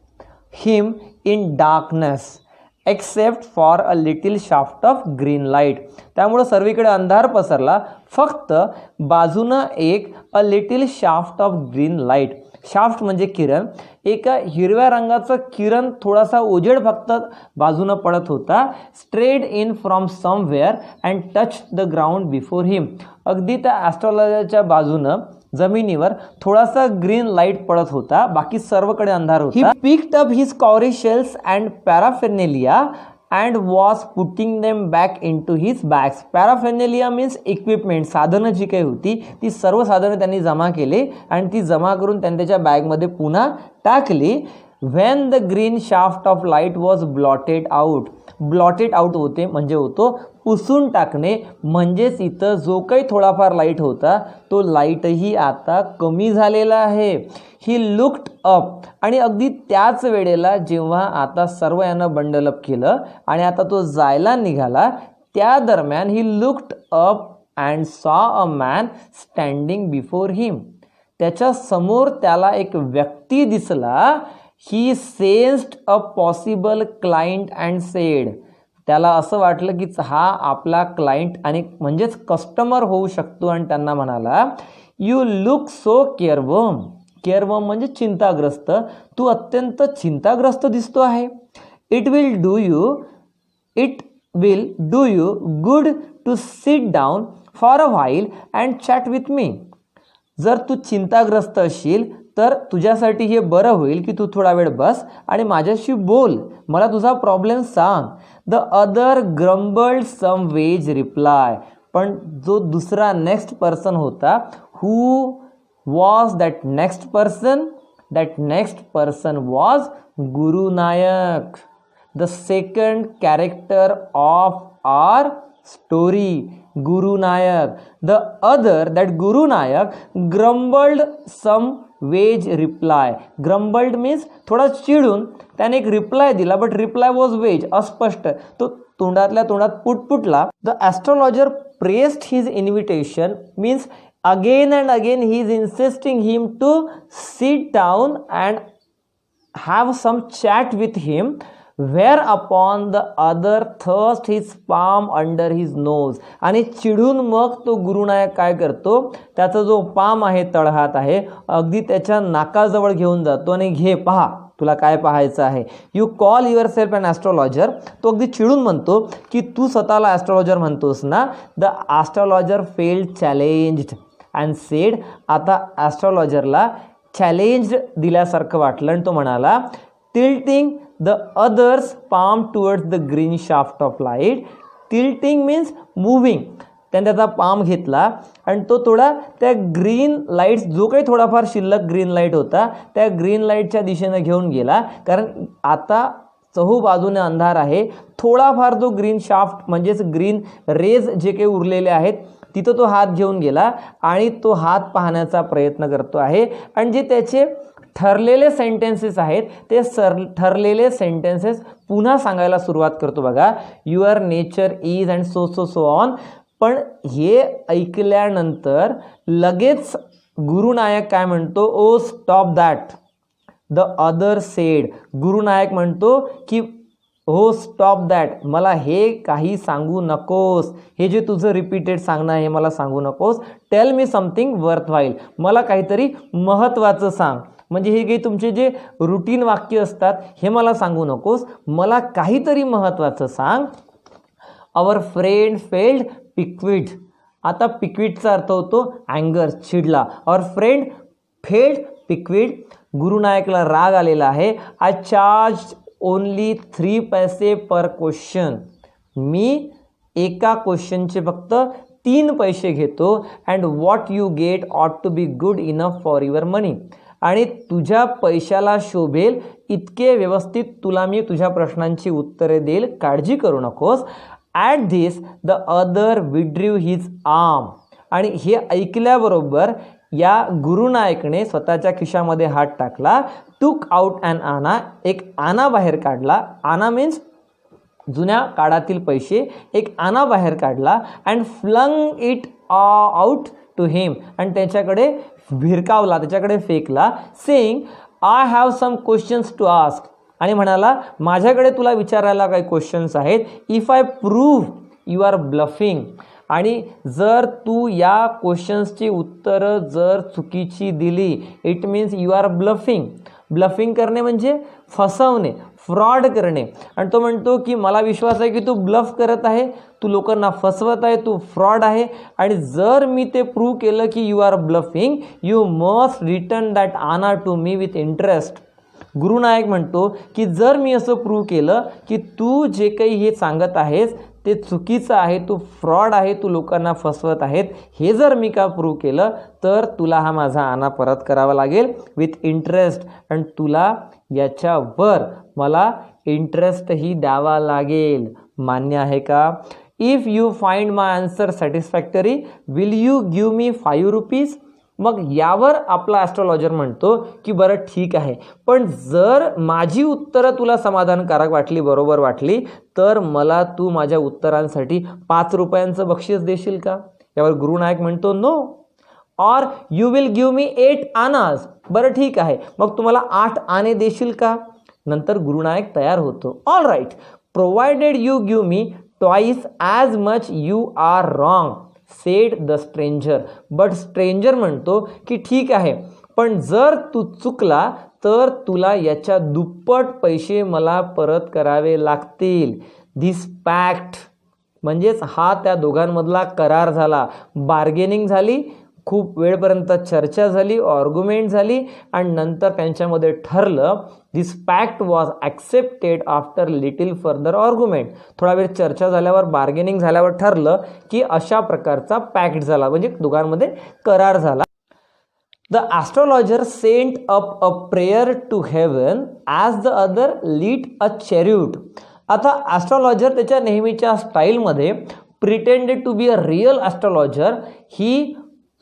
him in darkness except for a little shaft of green light. त्यामुळं सर्वीकडे अंधार पसरला, फक्त बाजूनं एक a little shaft of green light. Shaft म्हणजे किरण, एका हिरव्या रंगाचं किरण, थोडासा उजेड फक्त बाजूनं पडत होता. Strayed in from somewhere and touch the ground before him. अगदी त्या ॲस्ट्रॉलॉजरच्या बाजूनं जमिनीवर थोडासा ग्रीन लाईट पडत होता, बाकी सर्वकडे अंधार होता. He picked up his cowrie shells and paraphernalia and was putting them back into his bags. Paraphernalia means equipment, साधनं जी काही होती ती सर्व साधनं त्यांनी जमा केली आणि ती जमा करून त्यांनी त्याच्या बॅगमध्ये पुन्हा टाकली. When the green shaft of light was blotted out, blotted out होते म्हणजे होतो पुसून टाकणे, म्हणजेच इथं जो काही थोडाफार लाईट होता तो लाईटही आता कमी झालेला आहे. ही लुक्ड अप, आणि अगदी त्याच वेळेला जेव्हा आता सर्व यानं बंडल अप केलं आणि आता तो जायला निघाला, त्या दरम्यान he looked up and saw a man standing before him. त्याच्या समोर त्याला एक व्यक्ती दिसला. He sensed a possible client and said. त्याला असं वाटलं की हा आपला क्लायंट आणि म्हणजेच कस्टमर होऊ शकतो आणि त्यांना म्हणाला, you look so careworn. Careworn म्हणजे चिंताग्रस्त. तू अत्यंत चिंताग्रस्त दिसतो आहे. It will do you good to sit down for a while and chat with me. जर तू चिंताग्रस्त असशील तर तुझ्यासाठी हे बरं होईल की तू थोडा वेळ बस आणि माझ्याशी बोल, मला तुझा प्रॉब्लेम सांग. The other grumbled some vague reply. पण जो दुसरा नेक्स्ट पर्सन होता, हू was that next person? That next person was Guru Nayak, the second character of our story. Guru Nayak. The other, that Guru Nayak grumbled some wage reply. Grumbled means थोडा चिडून त्याने एक reply दिला, but reply was veg, अस्पष्ट, तो तोंडातल्या तोंडात पुटपुटला. The astrologer praised his invitation means again and again he is insisting him to sit down and have some chat with him, whereupon the other thrust his palm under his nose. आणि चिडून मग तो गुरुनायक काय करतो, त्याचा जो palm आहे, तळहात आहे, अगदी त्याच्या नाकाजवळ घेऊन जातो आणि घे, पहा तुला काय पाहायचं आहे. You call your self an astrologer. तो अगदी चिडून म्हणतो की तू स्वतःला ॲस्ट्रोलॉजर म्हणतोस ना. The astrologer felt challenged and said. आता ॲस्ट्रोलॉजरला चॅलेंज दिल्यासारखं वाटलं आणि तो म्हणाला, tilting the other's palm towards the green shaft of light. Tilting means moving. त्याने त्याचा पाम घेतला आणि तो थोडा त्या ग्रीन लाईट्स, जो काही थोडाफार शिल्लक ग्रीन लाईट होता त्या ग्रीन लाईटच्या दिशेनं घेऊन गेला, कारण आता चहूबाजूने अंधार आहे. थोडाफार जो ग्रीन शाफ्ट म्हणजेच ग्रीन रेज जे काही उरलेले आहेत तिथं तो हात घेऊन गेला आणि तो हात पाहण्याचा प्रयत्न करतो आहे. आणि जे त्याचे ठरलेले सेंटेन्सेस आहेत ते ठरलेले सेंटेन्सेस पुन्हा सांगायला सुरुवात करतो. बघा, your nature is and so so so on. पण हे ऐकल्यानंतर लगेच गुरुनायक काय म्हणतो, oh stop that. The other said. Gurunayak म्हणतो की हो स्टॉप दॅट, मला हे काही सांगू नकोस, हे जे तुझं रिपीटेड सांगणं आहे मला सांगू नकोस. Tell me something worth while. मला काहीतरी महत्त्वाचं सांग. म्हणजे हे काही तुमचे जे रुटीन वाक्य असतात हे मला सांगू नकोस, मला काहीतरी महत्त्वाचं सांग. आवर फ्रेंड फेल्ड पिक्विड. आता पिक्विडचा अर्थ होतो अँगर, चिडला. आवर फ्रेंड फेल्ड पिक्विड. गुरुनायकला राग आलेला आहे. आय चार्ज ओनली 3 पैसे पर क्वेश्चन. मी एका क्वेश्चनचे फक्त 3 पैसे घेतो. And what you get ought to be good enough for your money. आणि तुझ्या पैशाला शोभेल इतके व्यवस्थित तुला मी तुझ्या प्रश्नांची उत्तरे देईल, काळजी करू नकोस. At this the other विड्रीव his arm. आणि हे ऐकल्याबरोबर या गुरुनायकने स्वतःच्या खिशामध्ये हात टाकला. टूक आउट अँड आना. एक आना बाहेर काढला. आना मीन्स जुन्या काळातील पैसे. एक आना बाहेर काढला. And flung it out to him. आणि त्याच्याकडे भिरकावला, त्याच्याकडे फेकला. Saying I have some questions to ask. आणि म्हणाला, माझ्याकडे तुला विचारायला काही क्वेश्चन्स आहेत. If I prove you are bluffing. आणि जर तू या क्वेश्चन्सची उत्तरं जर चुकीची दिली, it means you are bluffing. Bluffing करणे म्हणजे फसवणे, फ्रॉड करणे. आणि तो म्हणतो की मला विश्वास आहे की तू ब्लफ करत आहे, तू लोकांना फसवत आहे, तू फ्रॉड आहे. आणि जर मी ते प्रूव्ह केलं की you are bluffing, you must return that anna to me with interest. Gurunayak म्हणतो की जर मी असं प्रूव्ह केलं की तू जे काही हे सांगत आहेस ते चुकीचं आहे, तू फ्रॉड आहे, तू लोकांना फसवत आहेत, हे जर मी का प्रूव्ह केलं तर तुला हा माझा आना परत करावा लागेल विथ इंटरेस्ट. आणि तुला याच्यावर मला इंटरेस्टही द्यावा लागेल. मान्य आहे का? If you find my answer satisfactory will you give me 5 rupees. मग यावर आपला ॲस्ट्रॉलॉजर म्हणतो की बरं ठीक आहे, पण जर माझी उत्तरं तुला समाधानकारक वाटली, बरोबर वाटली, तर मला तू माझ्या उत्तरांसाठी 5 रुपयांचं बक्षीस देशील का? यावर गुरुनायक म्हणतो no. Or you will give me 8 annas. बरं ठीक आहे, मग तुम्हाला 8 आणे देशील का? नंतर गुरुनायक तयार होतो. All right, provided you give me twice as much you are wrong said the stranger. But stranger म्हणतो की ठीक आहे, पण जर तू चुकला तर तुला याच्या दुप्पट पैसे मला परत करावे लागतील. धिस पॅक्ट म्हणजेच हा त्या दोघांमधला करार झाला. बार्गेनिंग झाली, खूप वेळपर्यंत चर्चा झाली, आर्ग्युमेंट झाली आणि नंतर त्यांच्यामध्ये ठरलं. This pact was accepted after little further argument. थोडा वेळ चर्चा झाल्यावर, बार्गेनिंग झाल्यावर ठरलं की अशा प्रकारचा पॅक्ट झाला, म्हणजे दोघांमध्ये करार झाला. The astrologer sent up a prayer to heaven as the other lit a cheroot. आता ॲस्ट्रॉलॉजर त्याच्या नेहमीच्या स्टाईलमध्ये pretended to be a real astrologer. He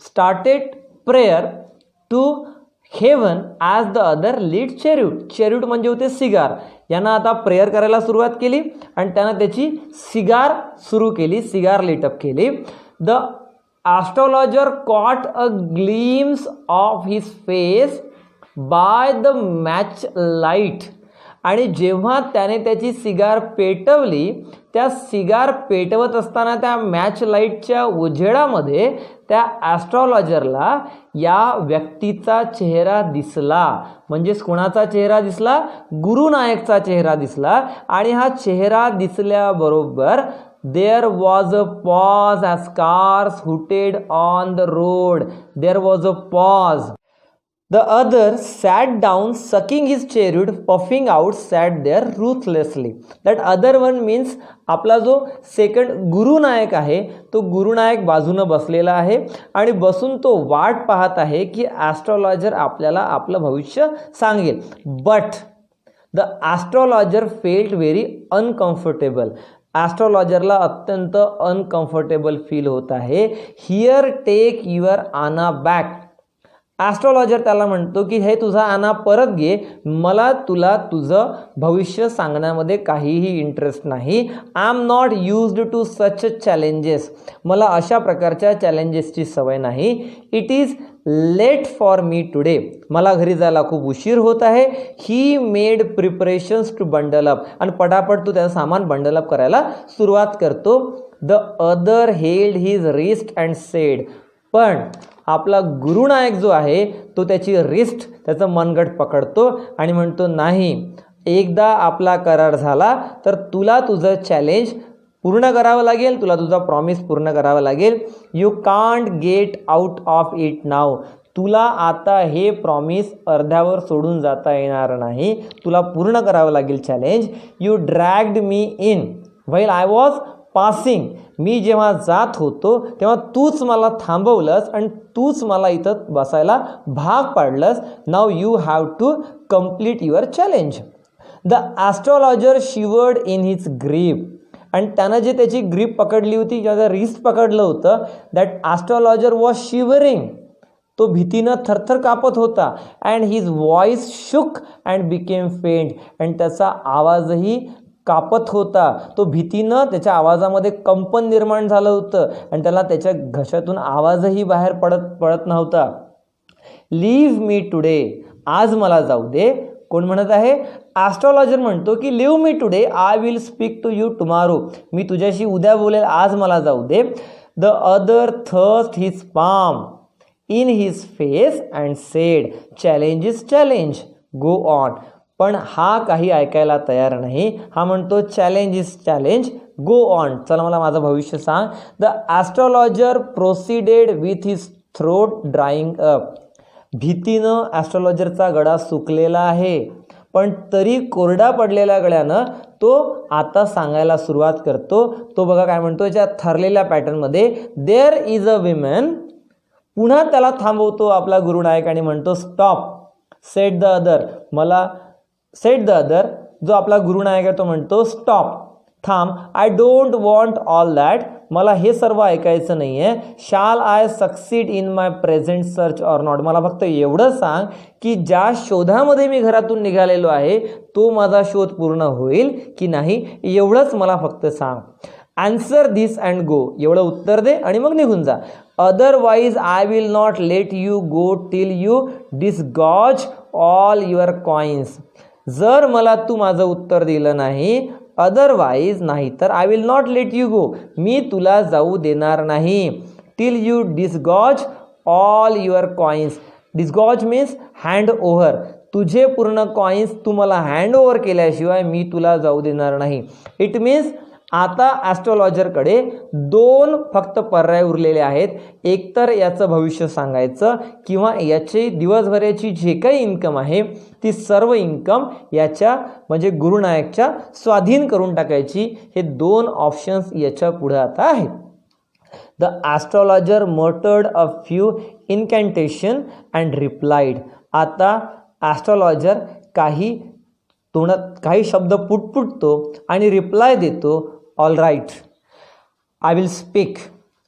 started prayer to heaven as the other lead chariot. Cheroot म्हणजे होते cigar. यांना आता prayer करायला सुरुवात केली आणि त्यानं त्याची सिगार सुरू केली, सिगार लिटअप केली. The astrologer caught a gleams of his face by the match light. आणि जेव्हा त्याने त्याची सिगार पेटवली, त्या सिगार पेटवत असताना त्या मॅच लाईटच्या उजेडामध्ये त्या ॲस्ट्रॉलॉजरला या व्यक्तीचा चेहरा दिसला. म्हणजेच कोणाचा चेहरा दिसला? गुरुनायकचा चेहरा दिसला. आणि हा चेहरा दिसल्याबरोबर there was a pause as cars hooted on the road. There was a pause. The other sat down, sucking his chariot, puffing out, sat there ruthlessly. That other one means आपला जो सेकंड गुरुनायक आहे, तो गुरुनायक बाजूनं बसलेला आहे आणि बसून तो वाट पाहत आहे की ॲस्ट्रॉलॉजर आपल्याला आपलं भविष्य सांगेल. But the astrologer felt very uncomfortable. ॲस्ट्रॉलॉजरला अत्यंत अनकम्फर्टेबल फील होत आहे. Here take your anna back. ॲस्ट्रॉलॉजर त्याला म्हणतो की हे तुझा आना परत घे, मला तुला तुझं भविष्य सांगण्यामध्ये काहीही इंटरेस्ट नाही. I am not used to such challenges. मला अशा प्रकारच्या चॅलेंजेसची सवय नाही. It is late for me today. मला घरी जायला खूप उशीर होत आहे. He made preparations to bundle up. आणि पटापट तू त्याचं सामान बंडल अप करायला सुरुवात करतो. The other held his wrist and sed. पण आपला गुरुनायक जो आहे तो त्याची रिस्ट, त्याचं मनगट पकडतो आणि म्हणतो नाही, एकदा आपला करार झाला तर तुला तुझं चॅलेंज पूर्ण करावं लागेल, तुला तुझा प्रॉमिस पूर्ण करावा लागेल. You can't get out of it नाव. तुला आता हे प्रॉमिस अर्ध्यावर सोडून जाता येणार नाही, तुला पूर्ण करावं लागेल challenge. You dragged me in while I was passing. मी जेव्हा जात होतो तेव्हा तूच मला थांबवलंस आणि तूच मला इथं बसायला भाग पाडलंस. Now you have to complete your challenge. The astrologer shivered in his grip. आणि त्यानं जे त्याची ग्रीप पकडली होती, ज्याचं रिस्ट पकडलं होतं, दॅट ॲस्ट्रॉलॉजर वॉज शिवरिंग. तो भीतीनं थरथर कापत होता. अँड हिज व्हॉइस शुक अँड बिकेम फेंट. आणि त्याचा आवाजही कापत होता. तो भीतीनं त्याच्या आवाजामध्ये कंपन निर्माण झालं होतं आणि त्याला त्याच्या घशातून आवाजही बाहेर पडत नव्हता. Leave me today. आज मला जाऊ दे. कोण म्हणत आहे? ॲस्ट्रॉलॉजर म्हणतो की leave me today, I will speak to you tomorrow. मी तुझ्याशी उद्या बोलेल, आज मला जाऊ दे. The other thrust his palm in his face and said, challenge is challenge, go on. पण हा काही ऐकायला तयार नाही. हा म्हणतो challenge is challenge, go on, चला मला माझं भविष्य सांग. The astrologer proceeded with his throat drying up. भीतीनं ॲस्ट्रॉलॉजरचा गळा सुकलेला आहे, पण तरी कोरडा पडलेल्या गळ्यानं तो आता सांगायला सुरुवात करतो. तो बघा काय म्हणतो याच्या ठरलेल्या पॅटर्नमध्ये, देअर इज अ विमेन. पुन्हा त्याला थांबवतो आपला गुरुनायक आणि म्हणतो स्टॉप. सेट द अदर, मला सेट द अदर, जो आपला गुरुनायक आहे तो म्हणतो स्टॉप, थांब. I don't want all that, मला हे सर्व ऐकायचं नाही आहे. शाल I succeed in my present search or not, मला फक्त एवढं सांग की ज्या शोधामध्ये मी घरातून निघालेलो आहे तो माझा शोध पूर्ण होईल की नाही, एवढंच मला फक्त सांग. आन्सर दिस अँड गो, एवढं उत्तर दे आणि मग निघून जा. Otherwise I will not let you go till you disgorge all your coins. जर मला तू माझं उत्तर दिलं नाही, अदरवाईज नाही तर I will not let you go, मी तुला जाऊ देणार नाही. Till you disgorge all your coins. Disgorge means hand over, तुझे पूर्ण कॉइन्स तू मला हँड ओव्हर केल्याशिवाय मी तुला जाऊ देणार नाही. इट मीन्स आता ॲस्ट्रॉलॉजरकडे दोन फक्त पर्याय उरलेले आहेत. एकतर याचं भविष्य सांगायचं किंवा याची दिवसभराची जे काही इन्कम आहे ती सर्व इन्कम याच्या म्हणजे गुरुनायकच्या स्वाधीन करून टाकायची. हे दोन ऑप्शन्स याच्या पुढे आता आहेत. The astrologer muttered a few incantation and replied. आता ॲस्ट्रॉलॉजर काही शब्द पुटपुटतो आणि रिप्लाय देतो, all right, I will speak,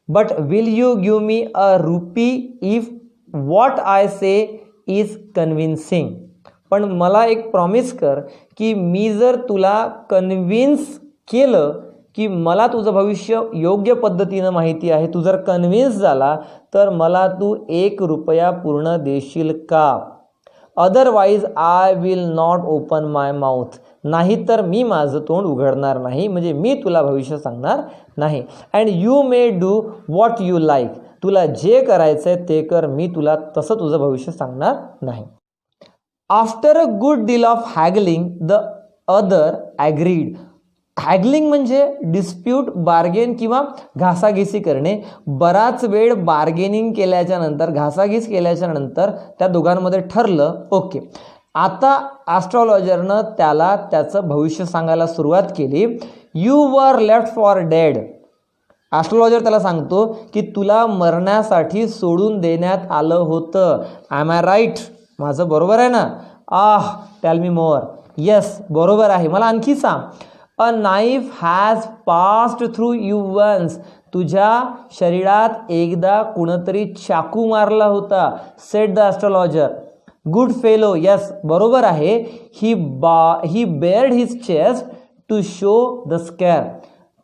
but will you give me a rupee if what I say is convincing. पण मला एक प्रॉमिस कर की मी जर तुला कन्व्हिन्स केलं की मला तुझं भविष्य योग्य पद्धतीनं माहिती आहे, तू जर कन्व्हिन्स झाला तर मला तू 1 रुपया पूर्ण देशील का. Otherwise I will not open my mouth, नाहीतर मी माझं तोंड उघडणार नाही, म्हणजे मी तुला भविष्य सांगणार नाही. And you may do what you like, तुला जे करायचं आहे ते कर, मी तुला तसं तुझं भविष्य सांगणार नाही. After a good deal of haggling the other agreed. Haggling म्हणजे डिस्प्यूट, बार्गेन किंवा घासाघिसी करणे. बराच वेळ बार्गेनिंग केल्याच्या नंतर, घासाघीस केल्याच्या नंतर त्या दोघांमध्ये ठरलं, ओके, आता ॲस्ट्रॉलॉजरनं त्याला त्याचं भविष्य सांगायला सुरुवात केली. You were left for dead. Astrologer त्याला सांगतो की तुला मरण्यासाठी सोडून देण्यात आलं होतं. ॲम आय राईट, माझं बरोबर आहे ना. टेल मी मोर. येस, बरोबर आहे, मला आणखी सांग. A knife has passed through you once. तुझ्या शरीरात एकदा कुणतरी चाकू मारला होता. Said the astrologer. Good fellow. Yes, बरोबर आहे. He bared his chest to show the scar.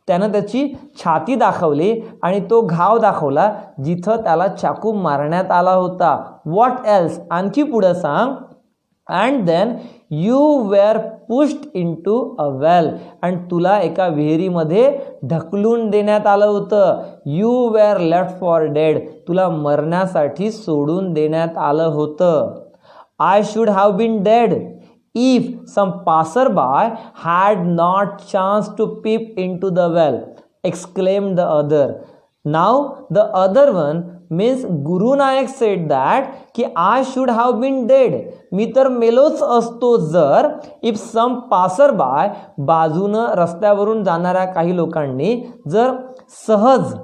त्यानं त्याची छाती दाखवली आणि तो घाव दाखवला जिथं त्याला चाकू मारण्यात आला होता. व्हॉट एल्स, आणखी पुढं सांग. And then you were pushed into a well. आणि तुला एका विहिरीमध्ये ढकलून देण्यात आलं होतं. You were left for dead. तुला मरण्यासाठी सोडून देण्यात आलं होतं. I should have been dead if some passerby had not chanced to peep into the well, exclaimed the other. Now the other one means Guru Nayak said that की I should have been dead. मी तर मेलोच असतो जर if some passerby, बाजूनं रस्त्यावरून जाणाऱ्या काही लोकांनी जर सहज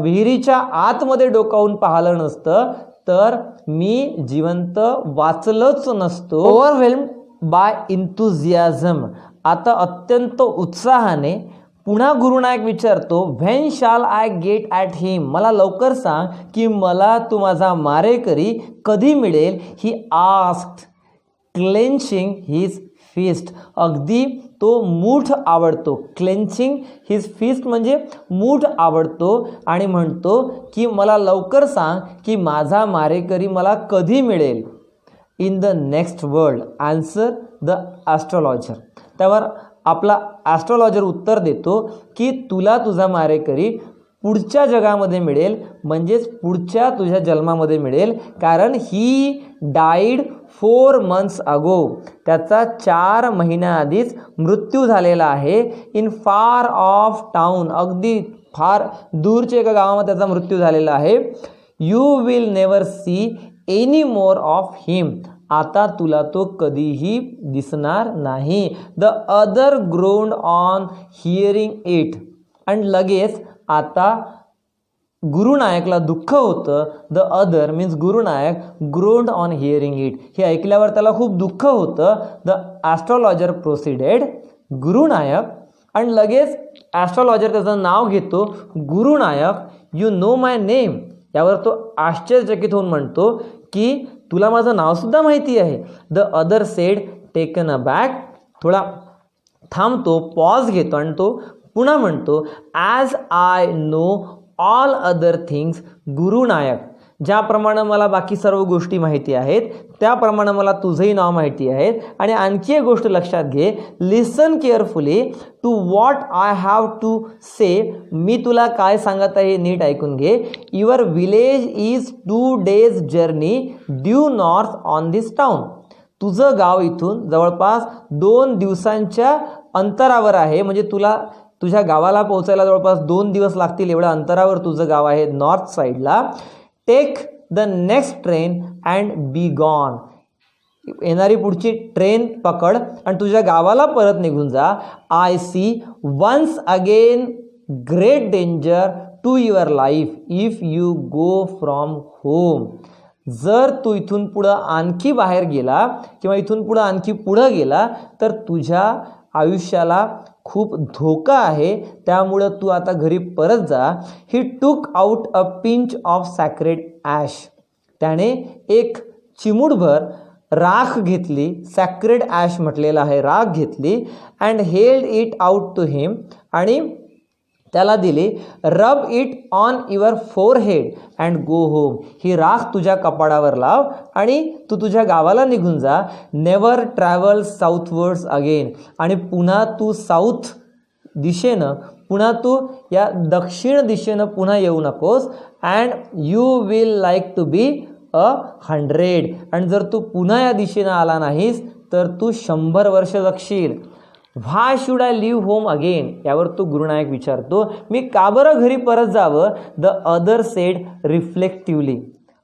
विहिरीच्या आतमध्ये डोकावून पाहिलं नसतं तर मी जिवंत वाचलंच नसतो. ओव्हरवेल्म्ड बाय इंथुझियाझम. आता अत्यंत उत्साहाने पुन्हा गुरुनायक विचारतो, व्हेन शाल आय गेट ॲट हिम. मला लवकर सांग की मला तू माझा मारेकरी कधी मिळेल. He asked, clenching his fist. अगदी तो मूठ आवडतो. क्लेन्चिंग हिज फिस्ट म्हणजे मूठ आवडतो आणि म्हणतो की मला लवकर सांग की माझा मारेकरी मला कधी मिळेल. In the next world, answer the astrologer. त्यावर आपला ॲस्ट्रॉलॉजर उत्तर देतो की तुला तुझा मारेकरी पुढच्या जगामध्ये मिळेल, म्हणजेच पुढच्या तुझ्या जन्मामध्ये मिळेल, कारण ही डाईड 4 months अगो. त्याचा 4 महिन्याआधीच मृत्यू झालेला आहे. इन फार ऑफ टाउन, अगदी फार दूरच्या एका गावामध्ये त्याचा मृत्यू झालेला आहे. You will never see any more of him, आता तुला तो कधीही दिसणार नाही. The other groaned on hearing it, आणि लगेच आता गुरुनायकला दुःख होतं. The other means Gurunayak groaned on hearing it, हे ऐकल्यावर त्याला खूप दुःख होतं. द ॲस्ट्रॉलॉजर प्रोसिडेड, गुरुनायक, आणि लगेच ॲस्ट्रॉलॉजर त्याचं नाव घेतो, गुरुनायक. यू नो माय नेम, यावर तो आश्चर्यचकित होऊन म्हणतो की तुला माझं नावसुद्धा माहिती आहे. The other said taken a back, थोडा थांबतो, पॉज घेतो आणि तो पुन्हा म्हणतो, as I know all other things Gurunayak, ज्याप्रमाणे मला बाकी सर्व गोष्टी माहिती आहेत त्याप्रमाणे मला तुझंही नाव माहिती आहे. आणि आणखी एक गोष्ट लक्षात घे, listen carefully to what I have to say, मी तुला काय सांगत आहे नीट ऐकून घे. Your village is 2 days journey due north on this town, तुझं गाव इथून जवळपास 2 दिवसांच्या अंतरावर आहे, म्हणजे तुला तुझ्या गावाला पोहोचायला जवळपास 2 दिवस लागतील एवढ्या अंतरावर तुझं गाव आहे नॉर्थ साईडला. Take the next train and be gone, येणारी पुढची ट्रेन पकड आणि तुझ्या गावाला परत निघून जा. I see once again great danger to your life if you go from home, जर तू इथून पुढं आणखी बाहेर गेला किंवा इथून पुढं आणखी पुढं गेला तर तुझ्या आयुष्याला खूप धोका आहे, त्यामुळं तू आता घरी परत जा. ही टूक out a pinch of sacred ash, त्याने एक चिमूटभर राख घेतली, सॅक्रेड ॲश म्हटलेलं आहे, राख घेतली. And held it out to him, आणि त्याला दिली. Rub it on your forehead and go home, ही राख तुझ्या कपाळावर लाव आणि तू तुझ्या गावाला निघून जा. नेवर ट्रॅव्हल साऊथवर्ड्स अगेन, आणि पुन्हा तू साऊथ दिशेनं, पुन्हा तू या दक्षिण दिशेनं पुन्हा येऊ नकोस. And you will like to be 100, आणि जर तू पुन्हा या दिशेनं आला नाहीस तर तू 100 वर्ष जगशील. Why should I live home again, यावर तो गुरुनायक विचारतो, मी का बरं घरी परत जावं. द अदर सेड रिफ्लेक्टिव्हली,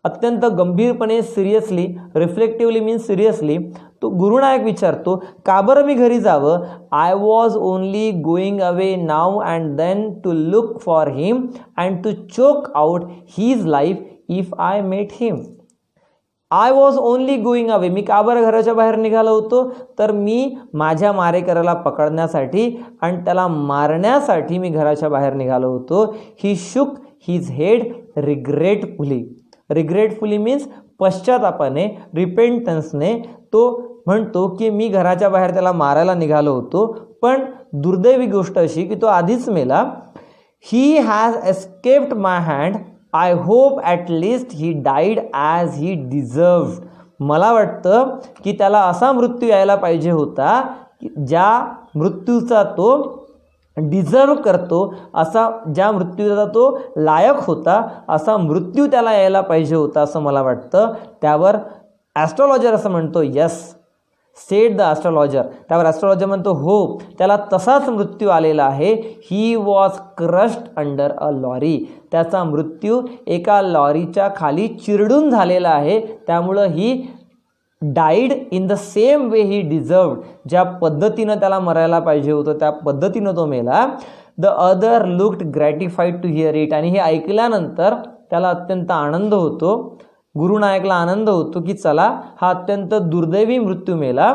अत्यंत गंभीरपणे, सिरियसली, रिफ्लेक्टिव्हली मीन्स सिरियसली, तो गुरुनायक विचारतो का बरं मी घरी जावं. I was only going away now and then to look for him and to choke out his life if I met him. I was only going away, मी का बरं घराच्या बाहेर निघालो होतो, तर मी माझ्या मारेकऱ्याला पकडण्यासाठी आणि त्याला मारण्यासाठी मी घराच्या बाहेर निघालो होतो. He shook his head regretfully, regretfully means पश्चातापाने, रिपेंटन्सने. तो म्हणतो की मी घराच्या बाहेर त्याला मारायला निघालो होतो, पण दुर्दैवी गोष्ट अशी की तो आधीच मेला. He has escaped my hand, I hope at least he died as he deserved. मला वाटतं की त्याला असा मृत्यू यायला पाहिजे होता ज्या मृत्यूचा तो डिझर्व करतो, असा ज्या मृत्यूचा तो लायक होता असा मृत्यू त्याला यायला पाहिजे होता असं मला वाटतं. त्यावर ॲस्ट्रॉलॉजर असं म्हणतो, यस सेड द ॲस्ट्रॉलॉजर. त्यावर ॲस्ट्रॉलॉजर म्हणतो, हो त्याला तसाच मृत्यू आलेला आहे. He was crushed under a lorry, त्याचा मृत्यू एका लॉरीच्या खाली चिरडून झालेला आहे. त्यामुळं he died in the same way he deserved, ज्या पद्धतीनं त्याला मरायला पाहिजे होतं त्या पद्धतीनं तो मेला. The other looked gratified to hear it, आणि हे ऐकल्यानंतर त्याला अत्यंत आनंद होतो, गुरुनायकला आनंद होतो की चला हा अत्यंत दुर्दैवी मृत्यू मेला.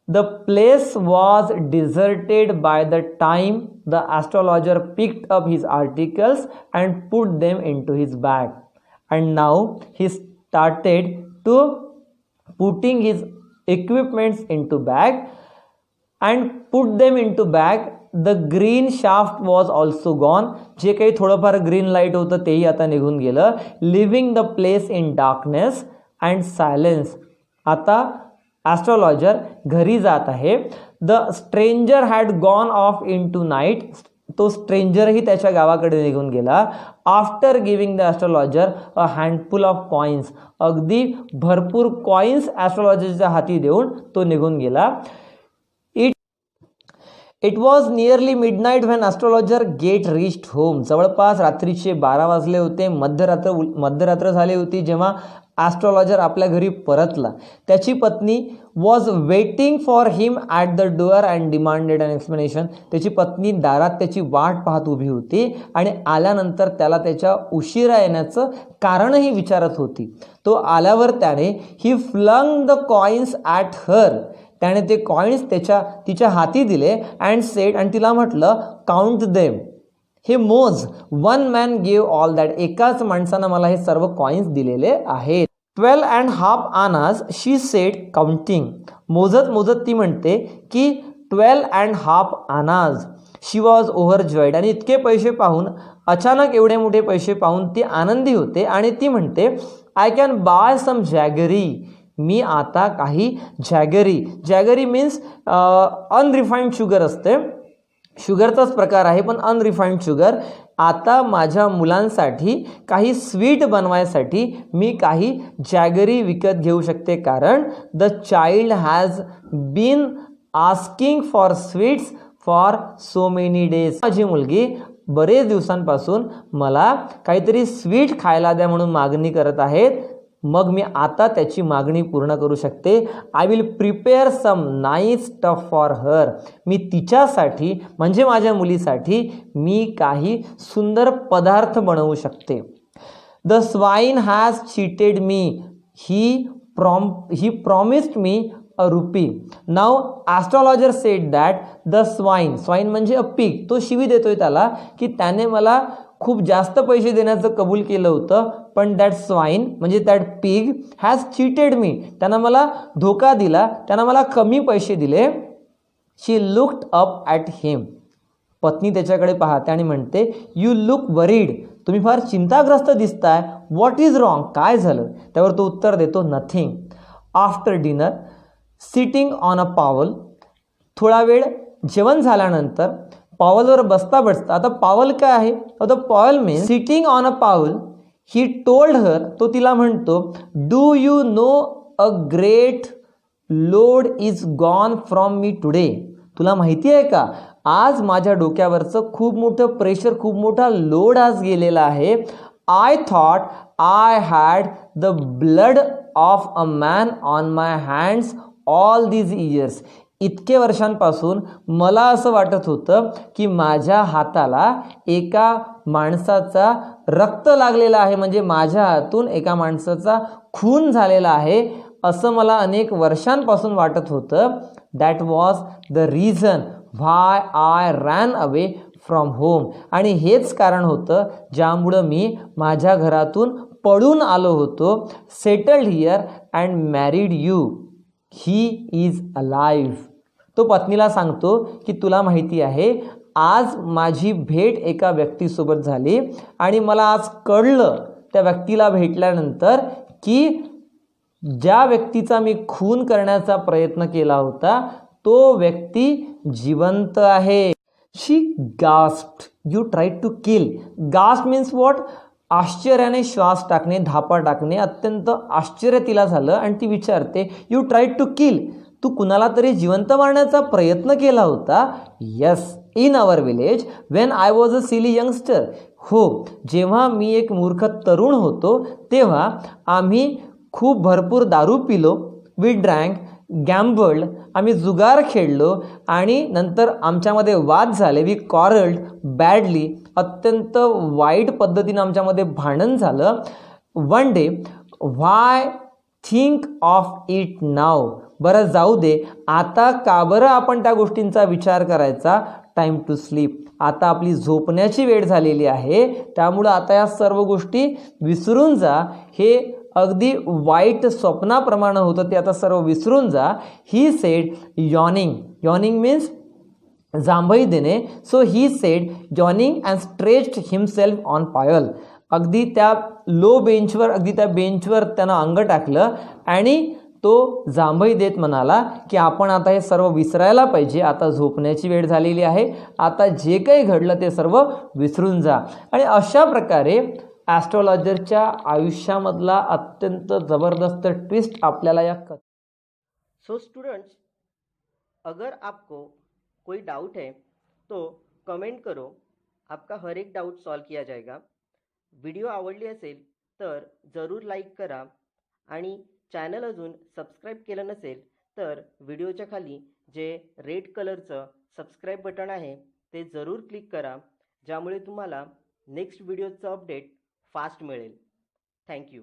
The place was deserted by the time the astrologer picked up his articles and put them into his bag. And now he started to putting his equipments into bag and put them into bag. The green shaft was also gone, जे काही थोडंफार green light होतं तेही आता निघून गेलं. Leaving the place in darkness and silence. आता astrologer घरी जात आहे. The stranger had gone off into night, तो स्ट्रेंजरही त्याच्या गावाकडे निघून गेला. After giving the astrologer a handful of coins, अगदी भरपूर कॉइन्स ॲस्ट्रॉलॉजरच्या हाती देऊन तो निघून गेला. It was nearly midnight when astrologer get reached home. जवळपास रात्रीचे 12 वाजले होते. मध्यरात्र झाली होती जेव्हा ॲस्ट्रॉलॉजर आपल्या घरी परतला. त्याची पत्नी was waiting for him at the door and demanded an explanation. त्याची पत्नी दारात त्याची वाट पाहत उभी होती आणि आल्यानंतर त्याला त्याच्या उशिरा येण्याचं कारणही विचारत होती. तो आल्यावर त्याने ही फ्लंग द कॉइन्स ॲट हर, त्याने ते कॉइन्स तिच्या हाती दिले अँड सेड, आणि तिला म्हटलं काउंट देम. हे मोज, one man gave all that, एकाच माणसानं मला हे सर्व कॉइन्स दिलेले आहेत. 12.5 आनाज शी सेड काउंटिंग. मोजत ती म्हणते की 12.5 आनाज. शी वॉज ओव्हरजॉईड, आणि इतके पैसे पाहून, अचानक एवढे मोठे पैसे पाहून ती आनंदी होते आणि ती म्हणते I can buy some jaggery. मी आता काही जॅगरी मीन्स अनरिफाईंड शुगर असते, शुगरचाच प्रकार आहे पण अनरिफाईंड शुगर. आता माझ्या मुलांसाठी काही स्वीट बनवायसाठी मी काही जॅगरी विकत घेऊ शकते, कारण the child has been asking for sweets for so many days. माझी मुलगी बरेच दिवसांपासून मला काहीतरी स्वीट खायला द्या म्हणून मागणी करत आहेत. मग मी आता त्याची मागणी पूर्ण करू शकते. I will prepare some nice stuff for her. मी तिच्यासाठी म्हणजे माझ्या मुलीसाठी मी काही सुंदर पदार्थ बनवू शकते. The swine has cheated me. He promised me a RuPay. Now astrologer sed that the swine म्हणजे अ पिग. तो शिवी देतोय त्याला की त्याने मला खूप जास्त पैसे देण्याचं कबूल केलं होतं, पण दॅट स्वाईन म्हणजे दॅट पिग हॅज चीटेड मी. त्यानं मला धोका दिला, त्यानं मला कमी पैसे दिले. शी लुक्ड अप ॲट हिम. पत्नी त्याच्याकडे पाहते आणि म्हणते यू लुक वरीड. तुम्ही फार चिंताग्रस्त दिसताय. व्हॉट इज रॉंग, काय झालं? त्यावर तो उत्तर देतो nothing. After dinner sitting on a पावल. थोडा वेळ जेवण झाल्यानंतर पावलवर बसता आता पावल काय आहे? द पावल मीन्स सिटिंग ऑन अ पावल. ही टोल्ड हर, तो तिला म्हणतो do you know a great load is gone from me today. तुला माहिती आहे का, आज माझ्या डोक्यावरचं खूप मोठं प्रेशर, खूप मोठा लोड आज गेलेला आहे. I thought I had the blood of a man on my hands all these years. इतके वर्षांपासून मला असं वाटत होतं की माझ्या हाताला एका माणसाचा रक्त लागलेला आहे, म्हणजे माझ्या हातून एका माणसाचा खून झालेला आहे, असं मला अनेक वर्षांपासून वाटत होतं. That was the reason why I ran away from home. आणि हेच कारण होतं ज्यामुळं मी माझ्या घरातून पळून आलो होतो. Settled here and married you. He is alive. तो पत्नीला सांगतो की तुला माहिती आहे, आज माझी भेट एका व्यक्तीसोबत झाली आणि मला आज कळलं त्या व्यक्तीला भेटल्यानंतर की ज्या व्यक्तीचा मी खून करण्याचा प्रयत्न केला होता तो व्यक्ती जिवंत आहे. She gasped. You tried to kill. Gasp means what? आश्चर्याने श्वास टाकणे, धापा टाकणे. अत्यंत आश्चर्य तिला झालं आणि ती विचारते यू ट्राईड टू किल. तू कुणाला तरी जिवंत मारण्याचा प्रयत्न केला होता? Yes, in our village when I was a silly youngster. हो, जेव्हा मी एक मूर्ख तरुण होतो तेव्हा आम्ही खूप भरपूर दारू पिलो. We drank, गॅम्बल्ड. आम्ही जुगार खेळलो आणि नंतर आमच्यामध्ये वाद झाले. We quarrelled badly. अत्यंत वाईट पद्धतीनं आमच्यामध्ये भांडण झालं. One day why think of it now. बरं जाऊ दे, आता का बरं आपण त्या गोष्टींचा विचार करायचा? Time to sleep. आता आपली झोपण्याची वेळ झालेली आहे, त्यामुळं आता या सर्व गोष्टी विसरून जा. हे अगदी वाईट स्वप्नाप्रमाणे होतं ते आता सर्व विसरून जा. He said yawning. Yawning means जांभई देणे. So he said yawning and stretched himself on pyol. अगदी त्या लो बेंचवर, अगदी त्या बेंचवर त्यानं अंग टाकलं आणि तो जांभई देत म्हणाला की आपण आता हे सर्व विसरायला पाहिजे, आता झोपण्याची वेळ झालेली आहे, आता जे काही घडलं ते सर्व विसरून जा. आणि अशा प्रकारे ॲस्ट्रोलॉजरच्या आयुष्यामधला अत्यंत जबरदस्त ट्विस्ट आपल्याला या सो स्टूडेंट्स, अगर आपको कोई डाउट है तो कमेंट करो, आपका हर एक डाउट सॉल्व किया जाएगा. व्हिडिओ आवडली असेल तर जरूर लाईक करा आणि चॅनल अजून सबस्क्राईब केलं नसेल तर व्हिडिओच्या खाली जे रेड कलरचं सबस्क्राईब बटन आहे ते जरूर क्लिक करा, ज्यामुळे तुम्हाला नेक्स्ट व्हिडिओचं अपडेट फास्ट मिळेल. थँक्यू.